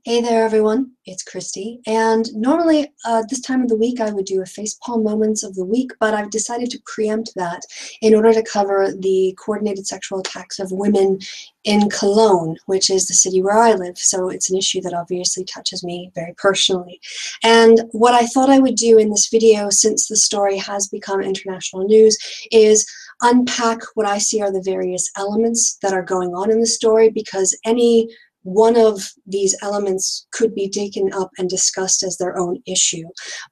Hey there, everyone. It's Kristi. And normally, this time of the week, I would do a facepalm moments of the week, but I've decided to preempt that in order to cover the coordinated sexual attacks of women in Cologne, which is the city where I live. So it's an issue that obviously touches me very personally. And what I thought I would do in this video, since the story has become international news, is unpack what I see are the various elements that are going on in the story, because any one of these elements could be taken up and discussed as their own issue.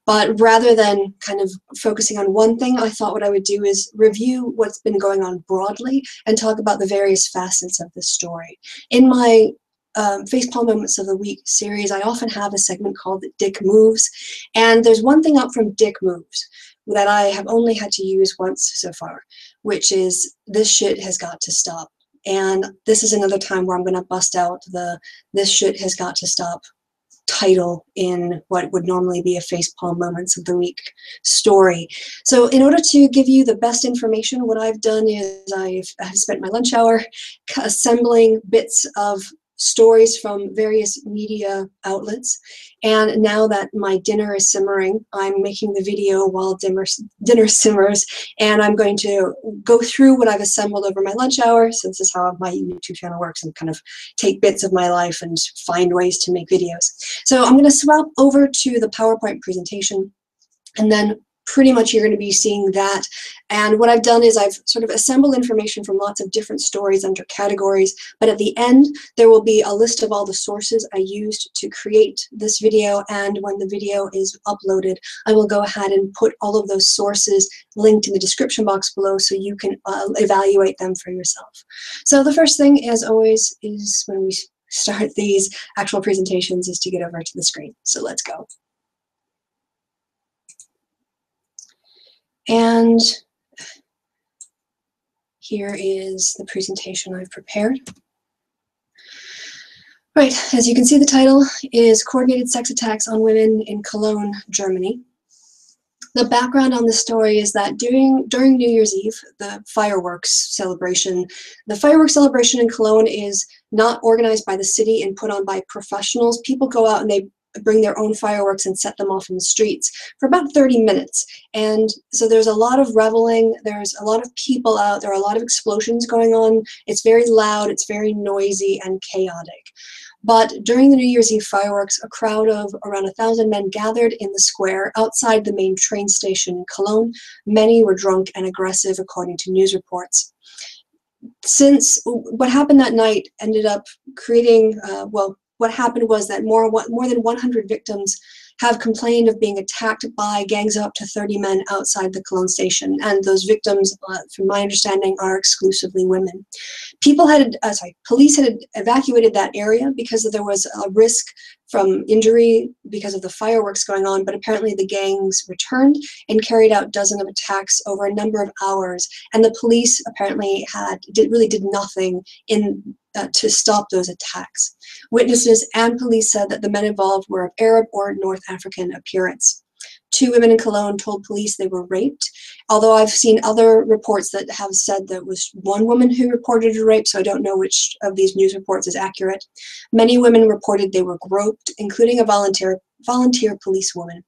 But rather than kind of focusing on one thing, I thought what I would do is review what's been going on broadly and talk about the various facets of the story. In my Facepalm Moments of the Week series, I often have a segment called Dick Moves, and there's one thing up from Dick Moves that I have only had to use once so far, which is "this shit has got to stop." And this is another time where I'm going to bust out the "this shit has got to stop" title in what would normally be a Facepalm Moments of the Week story. So in order to give you the best information, what I've done is I've spent my lunch hour assembling bits of stories from various media outlets, and now that my dinner is simmering, I'm making the video while dinner simmers, and I'm going to go through what I've assembled over my lunch hour, since this is how my YouTube channel works, and kind of take bits of my life and find ways to make videos. So I'm going to swap over to the PowerPoint presentation, and then pretty much you're going to be seeing that. And what I've done is I've sort of assembled information from lots of different stories under categories, but at the end there will be a list of all the sources I used to create this video, and when the video is uploaded, I will go ahead and put all of those sources linked in the description box below so you can evaluate them for yourself. So the first thing, as always, is when we start these actual presentations is to get over to the screen. So let's go. And here is the presentation I've prepared. Right, as you can see, the title is Coordinated Sex Attacks on Women in Cologne, Germany. The background on the story is that during New Year's Eve, the fireworks celebration in Cologne is not organized by the city and put on by professionals. People go out and they bring their own fireworks and set them off in the streets for about 30 minutes. And so there's a lot of reveling, there's a lot of people out, there are a lot of explosions going on. It's very loud, it's very noisy and chaotic. But during the New Year's Eve fireworks, a crowd of around 1,000 men gathered in the square outside the main train station in Cologne. Many were drunk and aggressive, according to news reports. Since what happened that night ended up creating, what happened was that more than 100 victims have complained of being attacked by gangs of up to 30 men outside the Cologne station, and those victims, from my understanding, are exclusively women. Police had evacuated that area because there was a risk from injury because of the fireworks going on, but apparently the gangs returned and carried out dozens of attacks over a number of hours, and the police apparently really did nothing to stop those attacks. Witnesses and police said that the men involved were of Arab or North African appearance. 2 women in Cologne told police they were raped, although I've seen other reports that have said that it was one woman who reported a rape, so I don't know which of these news reports is accurate. Many women reported they were groped, including a volunteer policewoman.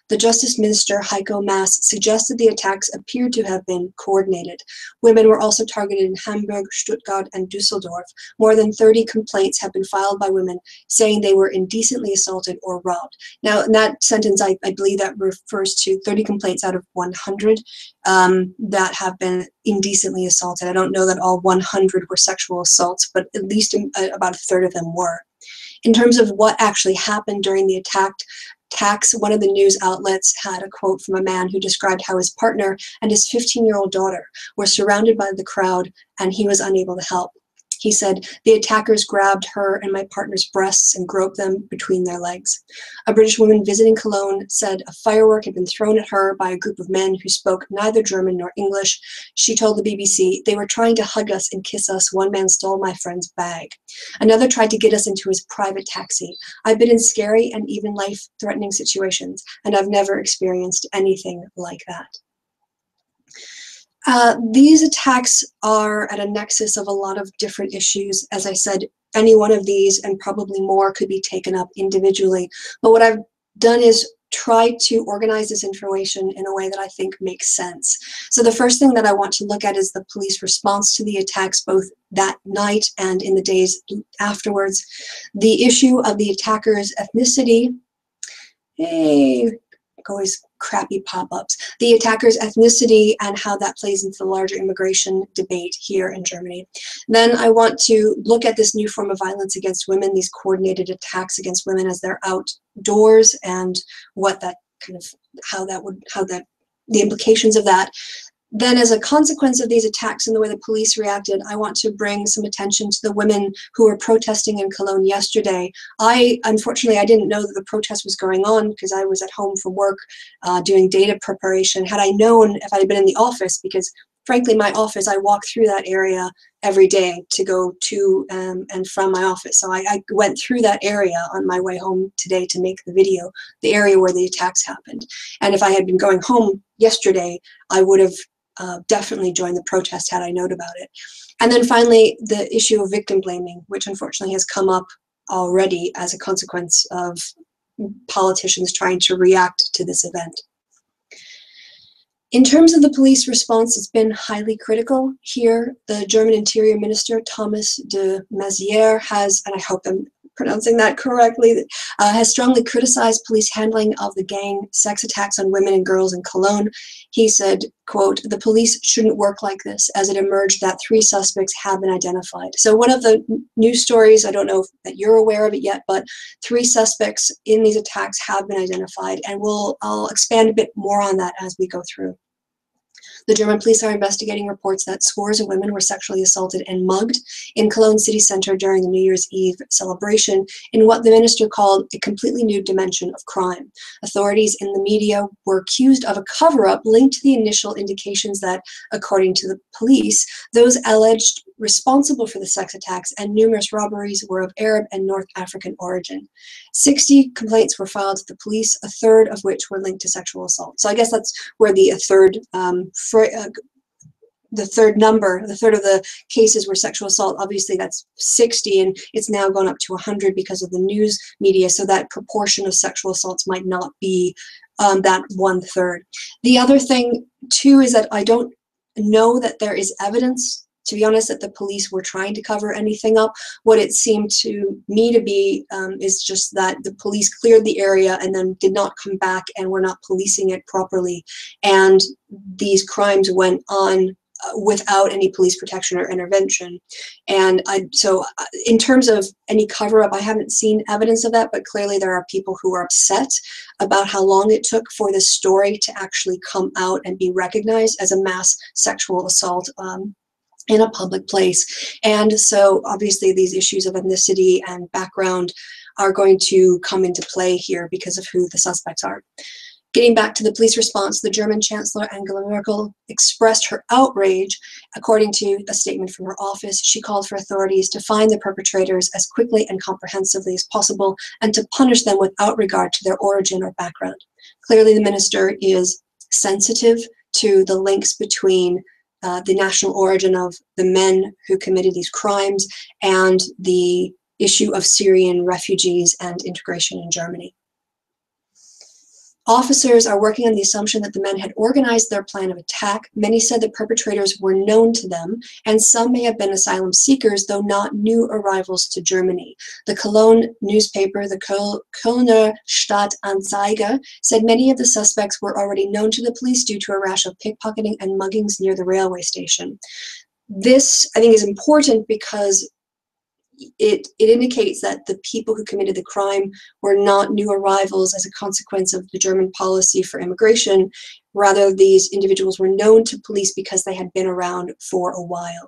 The Justice Minister, Heiko Maas, suggested the attacks appeared to have been coordinated. Women were also targeted in Hamburg, Stuttgart, and Düsseldorf. More than 30 complaints have been filed by women saying they were indecently assaulted or robbed. Now, in that sentence, I believe that refers to 30 complaints out of 100 that have been indecently assaulted. I don't know that all 100 were sexual assaults, but at least about a third of them were. In terms of what actually happened during the attacks, one of the news outlets had a quote from a man who described how his partner and his 15-year-old daughter were surrounded by the crowd and he was unable to help. He said, "The attackers grabbed her and my partner's breasts and groped them between their legs." A British woman visiting Cologne said a firework had been thrown at her by a group of men who spoke neither German nor English. She told the BBC, "They were trying to hug us and kiss us. One man stole my friend's bag. Another tried to get us into his private taxi. I've been in scary and even life-threatening situations, and I've never experienced anything like that." These attacks are at a nexus of a lot of different issues. As I said, any one of these and probably more could be taken up individually. But what I've done is try to organize this information in a way that I think makes sense. So the first thing that I want to look at is the police response to the attacks, both that night and in the days afterwards. The issue of the attacker's ethnicity. Hey, always crappy pop-ups. The attacker's ethnicity and how that plays into the larger immigration debate here in Germany. Then I want to look at this new form of violence against women, these coordinated attacks against women as they're outdoors, and what that kind of, the implications of that. Then as a consequence of these attacks and the way the police reacted, I want to bring some attention to the women who were protesting in Cologne yesterday. Unfortunately, I didn't know that the protest was going on because I was at home from work doing data preparation. Had I known, if I had been in the office, because frankly, my office, I walk through that area every day to go to and from my office. So I went through that area on my way home today to make the video, the area where the attacks happened. And if I had been going home yesterday, I would have definitely joined the protest had I known about it. And then finally, the issue of victim blaming, which unfortunately has come up already as a consequence of politicians trying to react to this event. In terms of the police response, it's been highly critical here. The German Interior Minister, Thomas de Maizière, has, and I hope I'm pronouncing that correctly, has strongly criticized police handling of the gang sex attacks on women and girls in Cologne. He said, quote, "The police shouldn't work like this," as it emerged that 3 suspects have been identified. So one of the news stories, I don't know that you're aware of it yet, but 3 suspects in these attacks have been identified, and I'll expand a bit more on that as we go through. The German police are investigating reports that scores of women were sexually assaulted and mugged in Cologne city center during the New Year's Eve celebration in what the minister called a completely new dimension of crime. Authorities in the media were accused of a cover-up linked to the initial indications that, according to the police, those alleged responsible for the sex attacks and numerous robberies were of Arab and North African origin. 60 complaints were filed to the police, a third of which were linked to sexual assault. So I guess that's where the third of the cases were sexual assault. Obviously that's 60, and it's now gone up to 100 because of the news media, so that proportion of sexual assaults might not be that 1/3. The other thing too is that I don't know that there is evidence, to be honest, that the police were trying to cover anything up. What it seemed to me to be is just that the police cleared the area and then did not come back and were not policing it properly. And these crimes went on without any police protection or intervention. And so in terms of any cover-up, I haven't seen evidence of that, but clearly there are people who are upset about how long it took for this story to actually come out and be recognized as a mass sexual assault in a public place. And so obviously these issues of ethnicity and background are going to come into play here because of who the suspects are. Getting back to the police response, the German Chancellor Angela Merkel expressed her outrage. According to a statement from her office, she called for authorities to find the perpetrators as quickly and comprehensively as possible and to punish them without regard to their origin or background. Clearly, the minister is sensitive to the links between the national origin of the men who committed these crimes and the issue of Syrian refugees and integration in Germany. Officers are working on the assumption that the men had organized their plan of attack. Many said the perpetrators were known to them, and some may have been asylum seekers, though not new arrivals to Germany. The Cologne newspaper, the Kölner Stadtanzeiger, said many of the suspects were already known to the police due to a rash of pickpocketing and muggings near the railway station. This, I think, is important because it indicates that the people who committed the crime were not new arrivals as a consequence of the German policy for immigration. Rather, these individuals were known to police because they had been around for a while.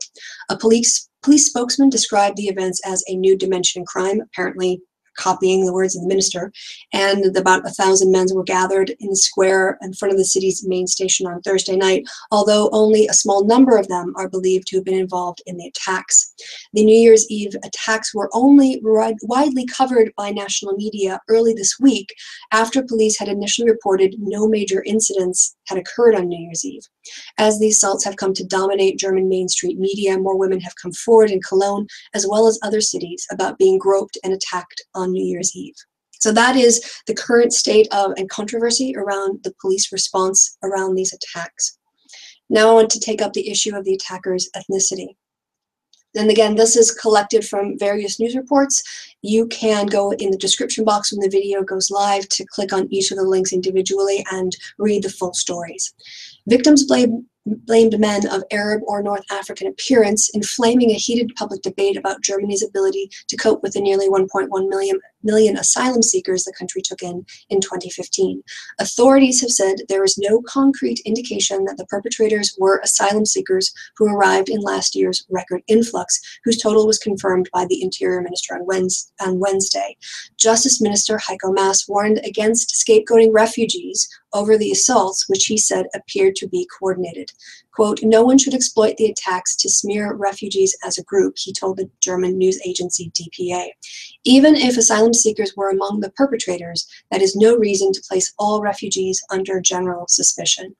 A police spokesman described the events as a new dimension in crime, apparently copying the words of the minister, and about 1,000 men were gathered in the square in front of the city's main station on Thursday night, although only a small number of them are believed to have been involved in the attacks. The New Year's Eve attacks were only widely covered by national media early this week, after police had initially reported no major incidents had occurred on New Year's Eve. As these assaults have come to dominate German mainstream media, more women have come forward in Cologne, as well as other cities, about being groped and attacked on New Year's Eve. So that is the current state of and controversy around the police response around these attacks. Now I want to take up the issue of the attacker's ethnicity. And again, this is collected from various news reports. You can go in the description box when the video goes live to click on each of the links individually and read the full stories. Victims blamed men of Arab or North African appearance, inflaming a heated public debate about Germany's ability to cope with the nearly 1.1 million asylum seekers the country took in 2015. Authorities have said there is no concrete indication that the perpetrators were asylum seekers who arrived in last year's record influx, whose total was confirmed by the Interior Minister on Wednesday. Justice Minister Heiko Maas warned against scapegoating refugees over the assaults, which he said appeared to be coordinated. Quote, "No one should exploit the attacks to smear refugees as a group," he told the German news agency DPA. "Even if asylum seekers were among the perpetrators, that is no reason to place all refugees under general suspicion."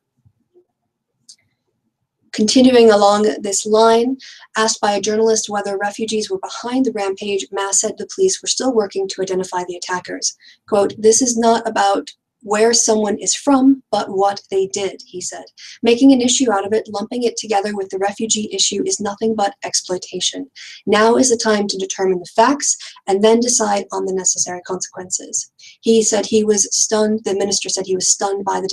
Continuing along this line, asked by a journalist whether refugees were behind the rampage, Maas said the police were still working to identify the attackers. Quote, "This is not about where someone is from, but what they did," he said. "Making an issue out of it, lumping it together with the refugee issue is nothing but exploitation. Now is the time to determine the facts and then decide on the necessary consequences." He said he was stunned, the minister said he was stunned by the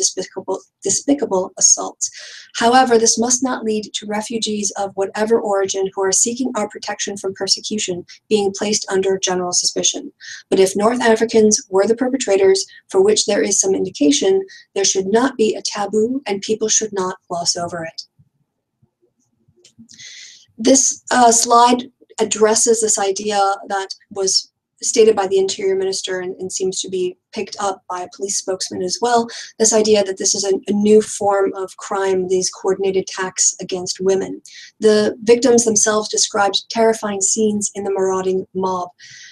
despicable assaults. "However, this must not lead to refugees of whatever origin who are seeking our protection from persecution being placed under general suspicion. But if North Africans were the perpetrators, for which there is some indication, there should not be a taboo and people should not gloss over it." This slide addresses this idea that was stated by the Interior Minister and seems to be picked up by a police spokesman as well, this idea that this is a new form of crime, these coordinated attacks against women. The victims themselves described terrifying scenes in the marauding mob.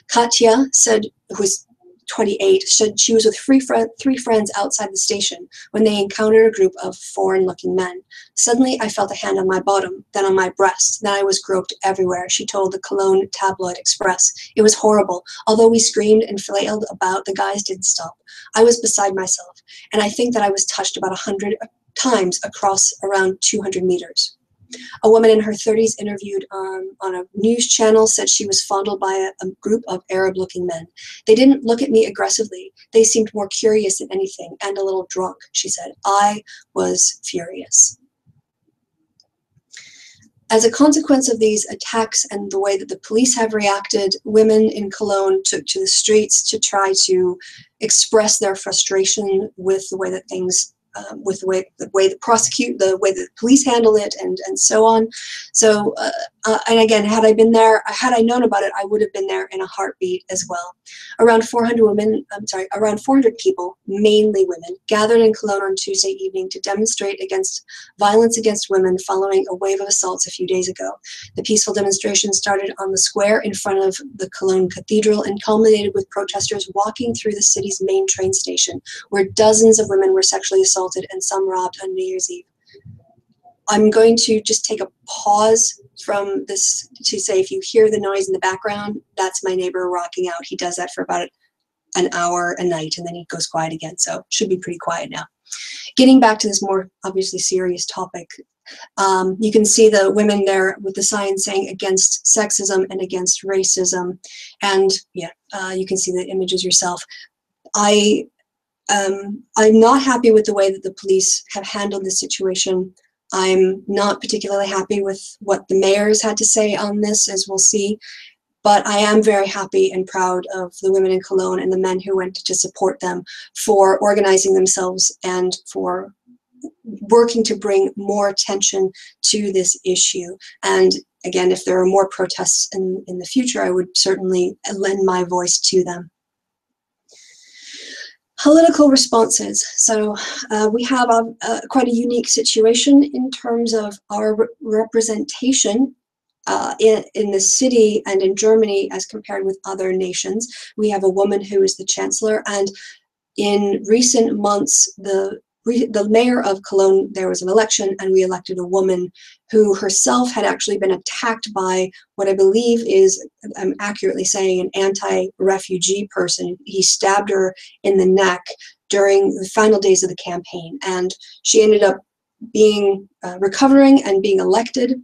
Katja said, who's 28, said she was with three friends outside the station when they encountered a group of foreign-looking men. "Suddenly, I felt a hand on my bottom, then on my breast, then I was groped everywhere," she told the Cologne tabloid Express. "It was horrible. Although we screamed and flailed about, the guys didn't stop. I was beside myself, and I think that I was touched about 100 times across around 200 meters. A woman in her 30s interviewed on a news channel said she was fondled by a group of Arab-looking men. "They didn't look at me aggressively. They seemed more curious than anything, and a little drunk," she said. "I was furious." As a consequence of these attacks and the way that the police have reacted, women in Cologne took to the streets to try to express their frustration with the way that things with the way the way the police handle it, and so on. So, and again, had I known about it, I would have been there in a heartbeat as well. Around 400 people, mainly women, gathered in Cologne on Tuesday evening to demonstrate against violence against women following a wave of assaults a few days ago. The peaceful demonstration started on the square in front of the Cologne Cathedral and culminated with protesters walking through the city's main train station, where dozens of women were sexually assaulted and some robbed on New Year's Eve. I'm going to just take a pause from this to say, if you hear the noise in the background, that's my neighbor rocking out. He does that for about an hour a night, and then he goes quiet again, so it should be pretty quiet now. Getting back to this more obviously serious topic, you can see the women there with the sign saying against sexism and against racism, and yeah, you can see the images yourself. I'm not happy with the way that the police have handled this situation. I'm not particularly happy with what the mayors had to say on this, as we'll see, but I am very happy and proud of the women in Cologne and the men who went to support them for organizing themselves and for working to bring more attention to this issue. And again, if there are more protests in the future, I would certainly lend my voice to them. Political responses. So we have quite a unique situation in terms of our representation in the city and in Germany as compared with other nations. We have a woman who is the chancellor, and in recent months, the mayor of Cologne, there was an election, and we elected a woman who herself had actually been attacked by what I believe is, I'm accurately saying, an anti-refugee person. He stabbed her in the neck during the final days of the campaign, and she ended up being recovering and being elected.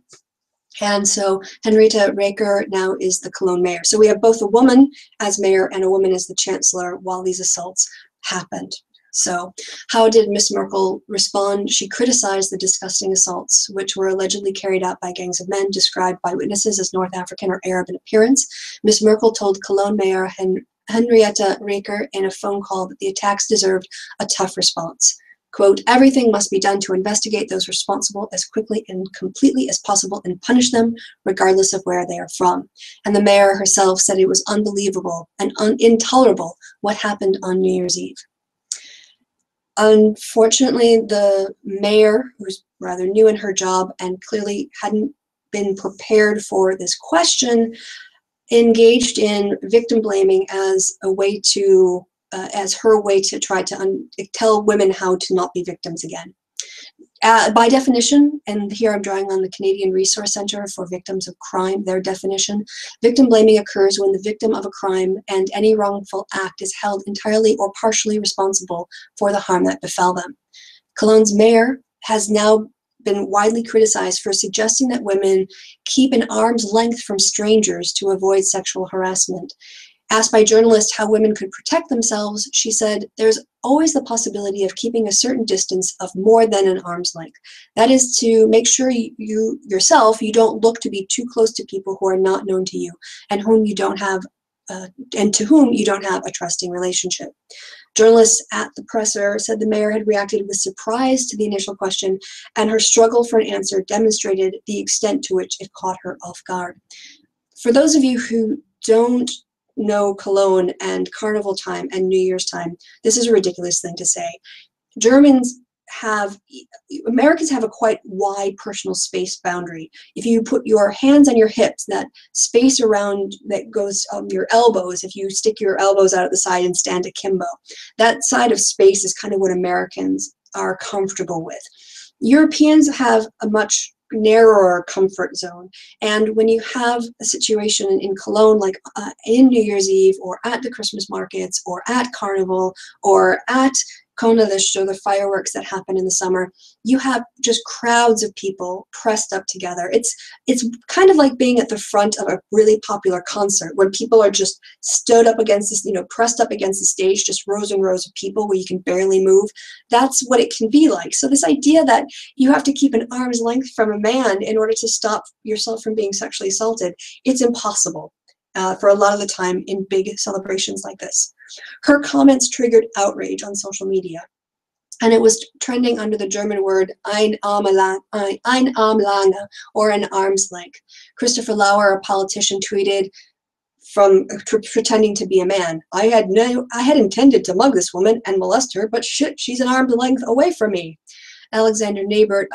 And so Henrietta Reker now is the Cologne mayor. So we have both a woman as mayor and a woman as the chancellor while these assaults happened. So how did Miss Merkel respond? She criticized the disgusting assaults, which were allegedly carried out by gangs of men described by witnesses as North African or Arab in appearance. Miss Merkel told Cologne mayor Henrietta Reker in a phone call that the attacks deserved a tough response. Quote, everything must be done to investigate those responsible as quickly and completely as possible and punish them regardless of where they are from. And the mayor herself said it was unbelievable and intolerable what happened on New Year's Eve. Unfortunately, the mayor, who's rather new in her job and clearly hadn't been prepared for this question, engaged in victim blaming as a way to as her way to try to tell women how to not be victims again. By definition, and here I'm drawing on the Canadian Resource Centre for Victims of Crime, their definition, victim blaming occurs when the victim of a crime and any wrongful act is held entirely or partially responsible for the harm that befell them. Cologne's mayor has now been widely criticized for suggesting that women keep an arm's length from strangers to avoid sexual harassment. Asked by journalists how women could protect themselves, she said, there's always the possibility of keeping a certain distance of more than an arm's length. That is to make sure you yourself, you don't look to be too close to people who are not known to you and whom you don't have, and to whom you don't have a trusting relationship. Journalists at the presser said the mayor had reacted with surprise to the initial question, and her struggle for an answer demonstrated the extent to which it caught her off guard. For those of you who don't know Cologne and Carnival time and New Year's time, this is a ridiculous thing to say. Americans have a quite wide personal space boundary. If you put your hands on your hips, that space around that goes your elbows, if you stick your elbows out at the side and stand akimbo, that side of space is kind of what Americans are comfortable with. Europeans have a much narrower comfort zone, and when you have a situation in Cologne, like in New Year's Eve, or at the Christmas markets, or at Carnival, or at Konnelicht, or the fireworks that happen in the summer, you have just crowds of people pressed up together. It's kind of like being at the front of a really popular concert when people are just stood up against this, pressed up against the stage, just rows and rows of people where you can barely move. That's what it can be like. So this idea that you have to keep an arm's length from a man in order to stop yourself from being sexually assaulted, it's impossible for a lot of the time in big celebrations like this. Her comments triggered outrage on social media, and it was trending under the German word ein Armlange, or an arm's length. Christopher Lauer, a politician, tweeted from pretending to be a man, I had intended to mug this woman and molest her, but shit, she's an arm's length away from me. Alexander Nabert,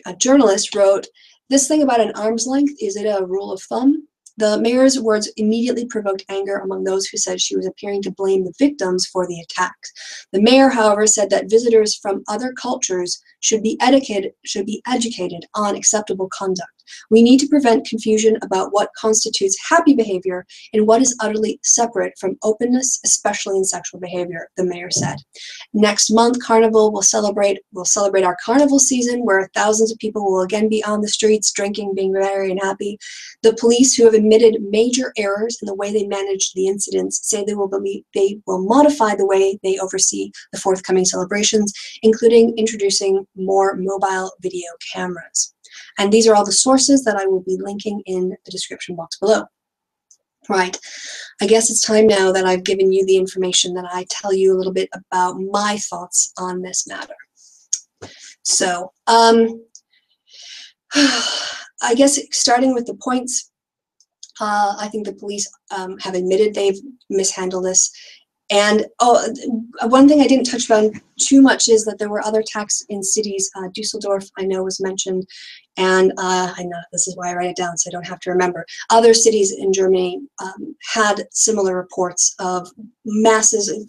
a journalist, wrote, this thing about an arm's length, is it a rule of thumb? The mayor's words immediately provoked anger among those who said she was appearing to blame the victims for the attacks. The mayor, however, said that visitors from other cultures should be educated on acceptable conduct. We need to prevent confusion about what constitutes happy behavior and what is utterly separate from openness, especially in sexual behavior, the mayor said. Next month, Carnival will celebrate our carnival season, where thousands of people will again be on the streets, drinking, being merry and happy. The police, who have admitted major errors in the way they managed the incidents, say they will modify the way they oversee the forthcoming celebrations, including introducing more mobile video cameras. And these are all the sources that I will be linking in the description box below. Right, I guess it's time now that I've given you the information that I tell you a little bit about my thoughts on this matter. So, I guess starting with the points, I think the police have admitted they've mishandled this. And one thing I didn't touch on too much is that there were other attacks in cities. Dusseldorf, I know, was mentioned, and I know this is why I write it down so I don't have to remember. Other cities in Germany had similar reports of masses,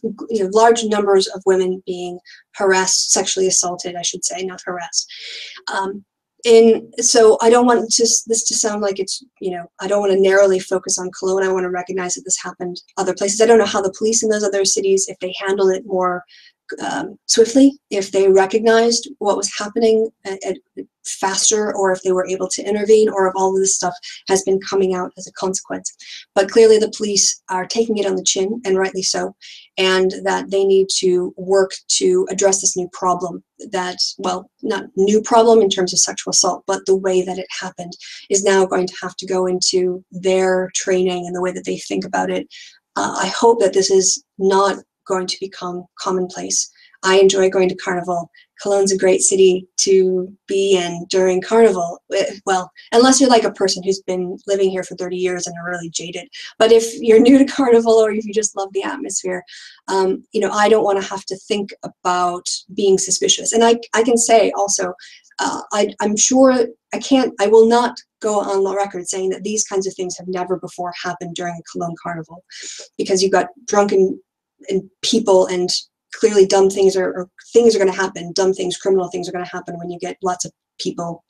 large numbers of women being harassed, sexually assaulted, I should say, not harassed. So I don't want this to sound like it's, I don't want to narrowly focus on Cologne. I want to recognize that this happened other places. I don't know how the police in those other cities, if they handled it more swiftly, if they recognized what was happening faster, or if they were able to intervene, or if all of this stuff has been coming out as a consequence. But clearly the police are taking it on the chin, and rightly so, and that they need to work to address this new problem that, well, not new problem in terms of sexual assault, but the way that it happened is now going to have to go into their training and the way that they think about it. I hope that this is not going to become commonplace. I enjoy going to Carnival. Cologne's a great city to be in during Carnival. Well, unless you're like a person who's been living here for 30 years and are really jaded. But if you're new to Carnival, or if you just love the atmosphere, I don't want to have to think about being suspicious. And I can say also, I'm sure I will not go on the record saying that these kinds of things have never before happened during a Cologne Carnival, because you've got drunken and people, and clearly dumb things or things are going to happen. Dumb things, criminal things are going to happen when you get lots of people,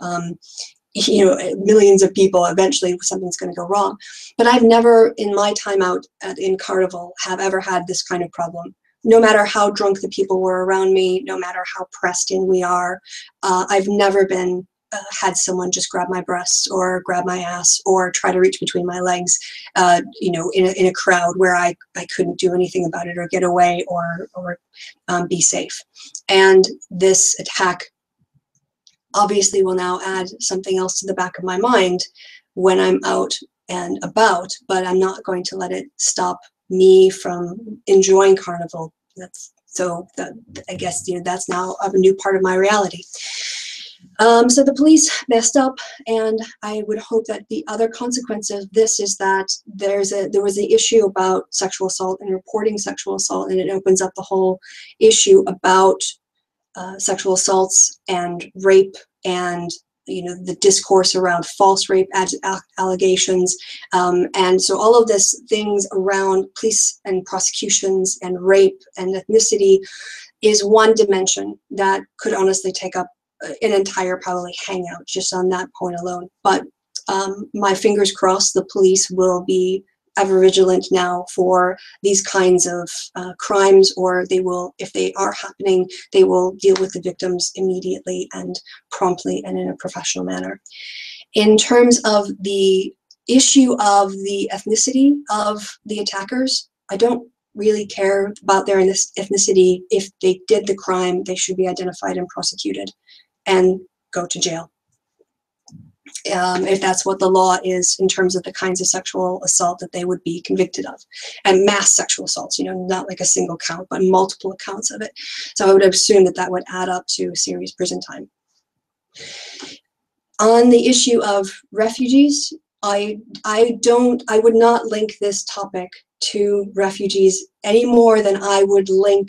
millions of people. Eventually something's going to go wrong. But I've never in my time out in Carnival have ever had this kind of problem. No matter how drunk the people were around me, no matter how pressed in we are, I've never been had someone just grab my breasts or grab my ass or try to reach between my legs, in a crowd where I couldn't do anything about it or get away or be safe. And this attack obviously will now add something else to the back of my mind when I'm out and about, but I'm not going to let it stop me from enjoying Carnival. I guess that's now a new part of my reality. So the police messed up, and I would hope that the other consequence of this is that there was an issue about sexual assault and reporting sexual assault, and it opens up the whole issue about sexual assaults and rape, and the discourse around false rape allegations, and so all of this things around police and prosecutions and rape and ethnicity is one dimension that could honestly take up an entire probably hangout just on that point alone. But my fingers crossed the police will be ever vigilant now for these kinds of crimes, or they will, if they are happening, they will deal with the victims immediately and promptly and in a professional manner. In terms of the issue of the ethnicity of the attackers, I don't really care about their ethnicity. If they did the crime, they should be identified and prosecuted and go to jail. If that's what the law is in terms of the kinds of sexual assault that they would be convicted of. And mass sexual assaults, not like a single count, but multiple accounts of it. So I would assume that would add up to serious prison time. On the issue of refugees, I would not link this topic to refugees any more than I would link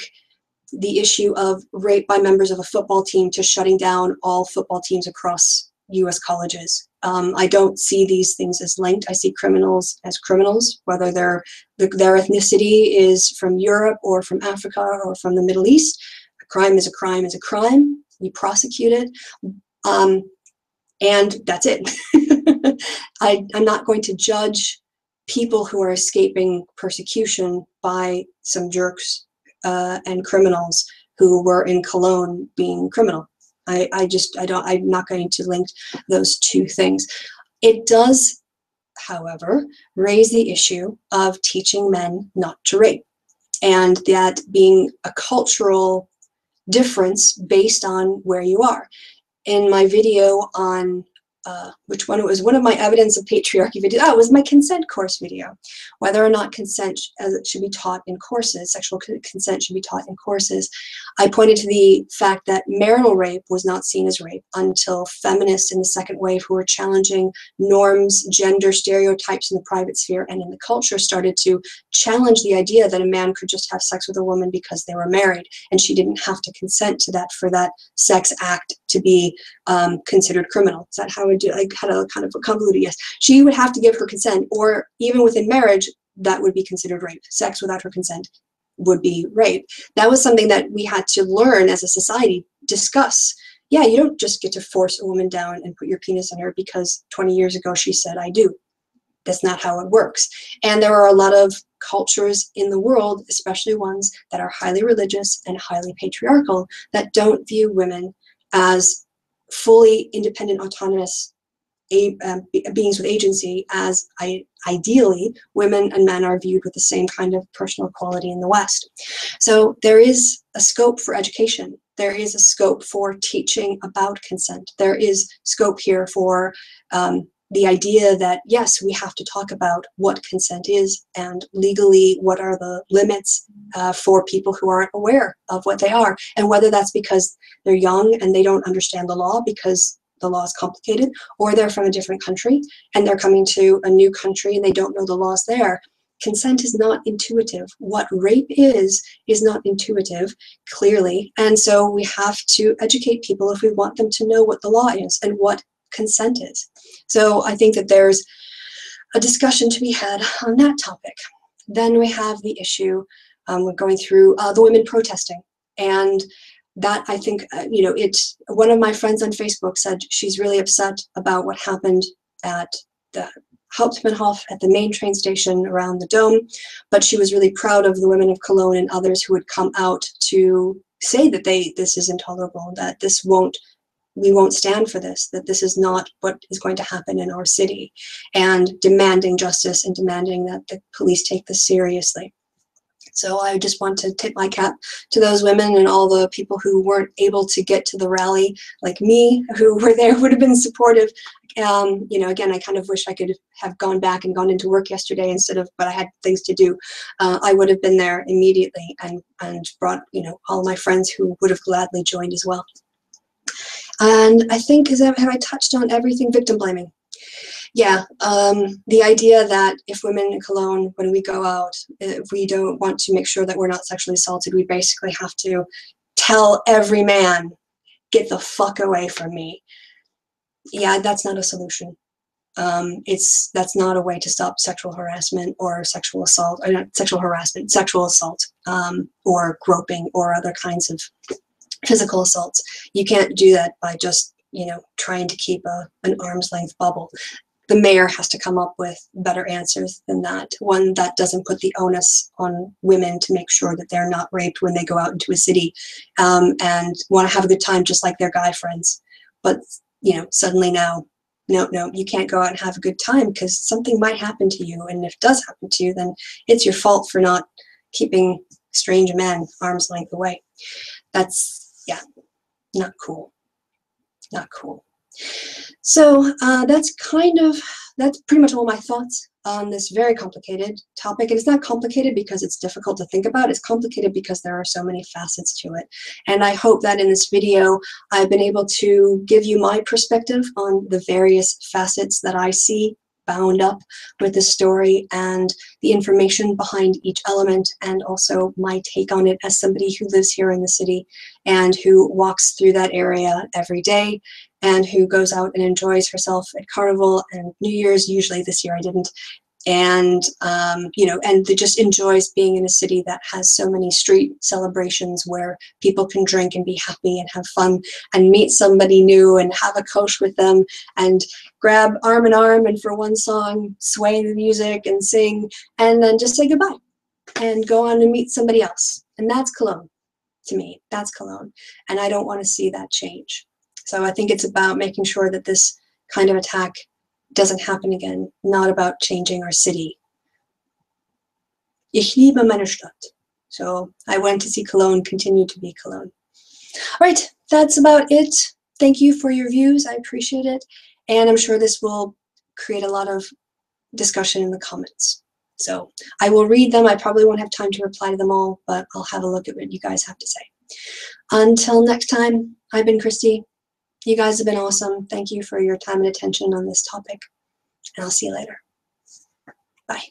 the issue of rape by members of a football team to shutting down all football teams across US colleges. I don't see these things as linked. I see criminals as criminals, whether their ethnicity is from Europe or from Africa or from the Middle East. A crime is a crime is a crime. We prosecute it. And that's it. I'm not going to judge people who are escaping persecution by some jerks and criminals who were in Cologne being criminal. I'm not going to link those two things. It does, however, raise the issue of teaching men not to rape, and that being a cultural difference based on where you are. In my video on which one it was, one of my evidence of patriarchy videos. Oh, it was my consent course video, whether or not consent should be taught in courses, sexual consent should be taught in courses. I pointed to the fact that marital rape was not seen as rape until feminists in the second wave who were challenging norms, gender stereotypes in the private sphere and in the culture started to challenge the idea that a man could just have sex with a woman because they were married and she didn't have to consent to that for that sex act to be considered criminal. Is that how I do? I had a kind of a convoluted yes. She would have to give her consent, or even within marriage, that would be considered rape. Sex without her consent would be rape. That was something that we had to learn as a society, discuss. Yeah, you don't just get to force a woman down and put your penis in her because 20 years ago she said, I do. That's not how it works. And there are a lot of cultures in the world, especially ones that are highly religious and highly patriarchal, that don't view women as fully independent, autonomous beings with agency, as ideally women and men are viewed with the same kind of personal equality in the West. So there is a scope for education. There is a scope for teaching about consent. There is scope here for the idea that, yes, we have to talk about what consent is and legally what are the limits for people who aren't aware of what they are, and whether that's because they're young and they don't understand the law because the law is complicated, or they're from a different country and they're coming to a new country and they don't know the laws there. Consent is not intuitive. What rape is not intuitive, clearly, and so we have to educate people if we want them to know what the law is and what consent is. So I think that there's a discussion to be had on that topic. Then we have the issue, we're going through the women protesting, and that I think, it's one of my friends on Facebook said she's really upset about what happened at the Hauptbahnhof at the main train station around the Dome, but she was really proud of the women of Cologne and others who would come out to say that this is intolerable, that we won't stand for this, that this is not what is going to happen in our city, and demanding justice and demanding that the police take this seriously. So I just want to tip my cap to those women and all the people who weren't able to get to the rally, like me, who were there, would have been supportive. Again, I kind of wish I could have gone back and gone into work yesterday but I had things to do. I would have been there immediately and brought, all of my friends who would have gladly joined as well. And I think, have I touched on everything? Victim blaming. Yeah, the idea that if women in Cologne, when we go out, if we don't want to make sure that we're not sexually assaulted, we basically have to tell every man, get the fuck away from me. Yeah, that's not a solution. That's not a way to stop sexual harassment or sexual assault, or not sexual harassment, sexual assault, or groping or other kinds of physical assaults. You can't do that by just, trying to keep an arm's length bubble. The mayor has to come up with better answers than that, one that doesn't put the onus on women to make sure that they're not raped when they go out into a city and want to have a good time just like their guy friends. But, suddenly now, no, you can't go out and have a good time because something might happen to you. And if it does happen to you, then it's your fault for not keeping strange men arm's length away. That's, not cool. Not cool. So that's pretty much all my thoughts on this very complicated topic. And it's not complicated because it's difficult to think about. It's complicated because there are so many facets to it. And I hope that in this video, I've been able to give you my perspective on the various facets that I see bound up with the story and the information behind each element, and also my take on it as somebody who lives here in the city and who walks through that area every day and who goes out and enjoys herself at Carnival and New Year's. Usually this year I didn't. And, and just enjoys being in a city that has so many street celebrations where people can drink and be happy and have fun and meet somebody new and have a kosh with them and grab arm in arm and for one song sway the music and sing and then just say goodbye and go on and meet somebody else. And that's Cologne to me. That's Cologne. And I don't want to see that change. So I think it's about making sure that this kind of attack doesn't happen again, not about changing our city. Ich liebe meine Stadt. So I went to see Cologne continue to be Cologne. All right, that's about it. Thank you for your views. I appreciate it. And I'm sure this will create a lot of discussion in the comments. So I will read them. I probably won't have time to reply to them all, but I'll have a look at what you guys have to say. Until next time, I've been Kristi. You guys have been awesome. Thank you for your time and attention on this topic, and I'll see you later. Bye.